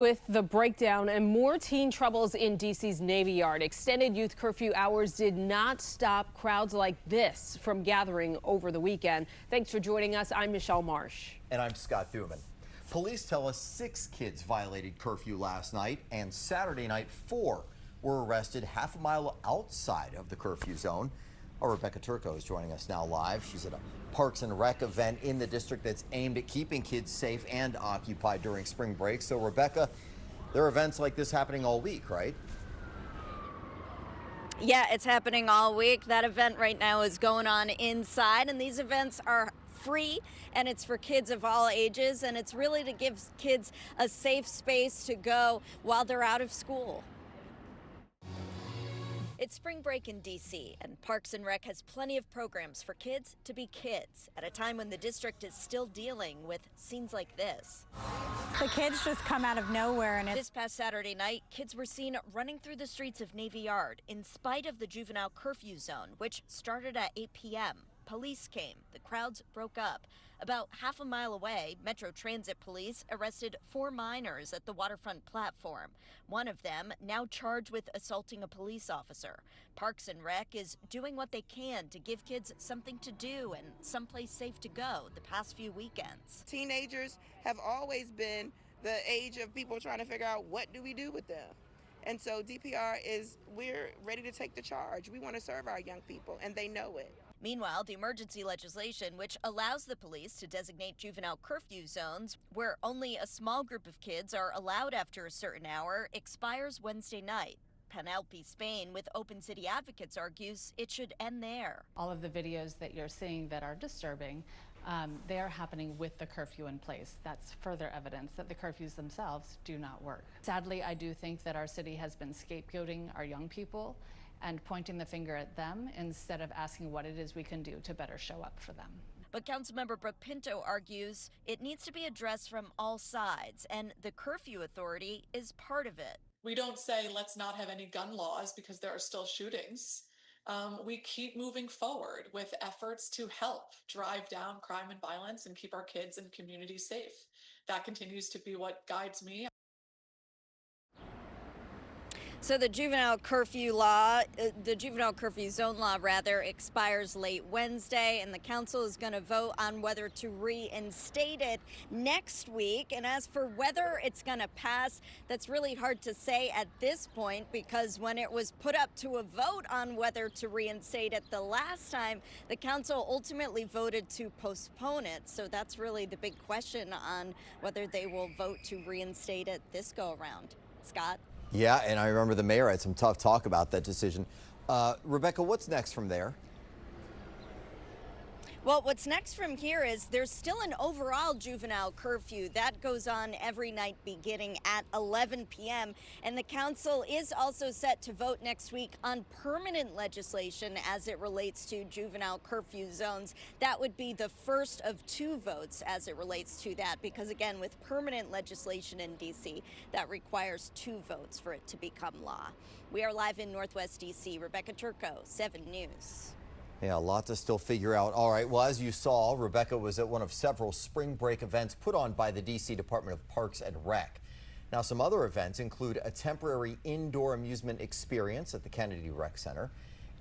With the breakdown and more teen troubles in D.C.'s Navy Yard, extended youth curfew hours did not stop crowds like this from gathering over the weekend. Thanks for joining us. I'm Michelle Marsh. And I'm Scott Thuman. Police tell us 6 kids violated curfew last night, and Saturday night 4 were arrested half a mile outside of the curfew zone. Our Rebecca Turco is joining us now live. She's at a Parks and Rec event in the district that's aimed at keeping kids safe and occupied during spring break. So, Rebecca, there are events like this happening all week, right? Yeah, it's happening all week. That event right now is going on inside, and these events are free, and it's for kids of all ages, and it's really to give kids a safe space to go while they're out of school. It's spring break in D.C., and Parks and Rec has plenty of programs for kids to be kids at a time when the district is still dealing with scenes like this. The kids just come out of nowhere. And this past Saturday night, kids were seen running through the streets of Navy Yard in spite of the juvenile curfew zone, which started at 8 p.m. Police came. The crowds broke up. About half a mile away, Metro Transit Police arrested 4 minors at the waterfront platform. One of them now charged with assaulting a police officer. Parks and Rec is doing what they can to give kids something to do and someplace safe to go the past few weekends. Teenagers have always been the age of people trying to figure out what do we do with them. And so DPR we're ready to take the charge. We want to serve our young people, and they know it. Meanwhile, the emergency legislation, which allows the police to designate juvenile curfew zones where only a small group of kids are allowed after a certain hour, expires Wednesday night. Penelope Spain with Open City Advocates argues it should end there. All of the videos that you're seeing that are disturbing, they are happening with the curfew in place. That's further evidence that the curfews themselves do not work. Sadly, I do think that our city has been scapegoating our young people and pointing the finger at them instead of asking what it is we can do to better show up for them. But Councilmember Brooke Pinto argues it needs to be addressed from all sides, and the curfew authority is part of it. We don't say let's not have any gun laws because there are still shootings. We keep moving forward with efforts to help drive down crime and violence and keep our kids and communities safe. That continues to be what guides me. So the juvenile curfew zone law rather, expires late Wednesday, and the council is going to vote on whether to reinstate it next week. And as for whether it's going to pass, that's really hard to say at this point, because when it was put up to a vote on whether to reinstate it the last time, the council ultimately voted to postpone it. So that's really the big question on whether they will vote to reinstate it this go around. Scott? Yeah, and I remember the mayor had some tough talk about that decision. Rebecca, what's next from there? Well, what's next from here is there's still an overall juvenile curfew that goes on every night beginning at 11 p.m. And the council is also set to vote next week on permanent legislation as it relates to juvenile curfew zones. That would be the first of 2 votes as it relates to that, because again, with permanent legislation in D.C., that requires 2 votes for it to become law. We are live in Northwest D.C. Rebecca Turco, 7 News. Yeah, a lot to still figure out. All right, well, as you saw, Rebecca was at one of several spring break events put on by the D.C. Department of Parks and Rec. Now, some other events include a temporary indoor amusement experience at the Kennedy Rec Center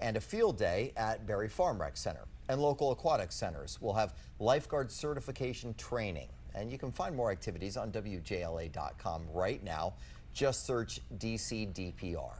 and a field day at Berry Farm Rec Center. And local aquatic centers will have lifeguard certification training. And you can find more activities on WJLA.com right now. Just search DC DPR.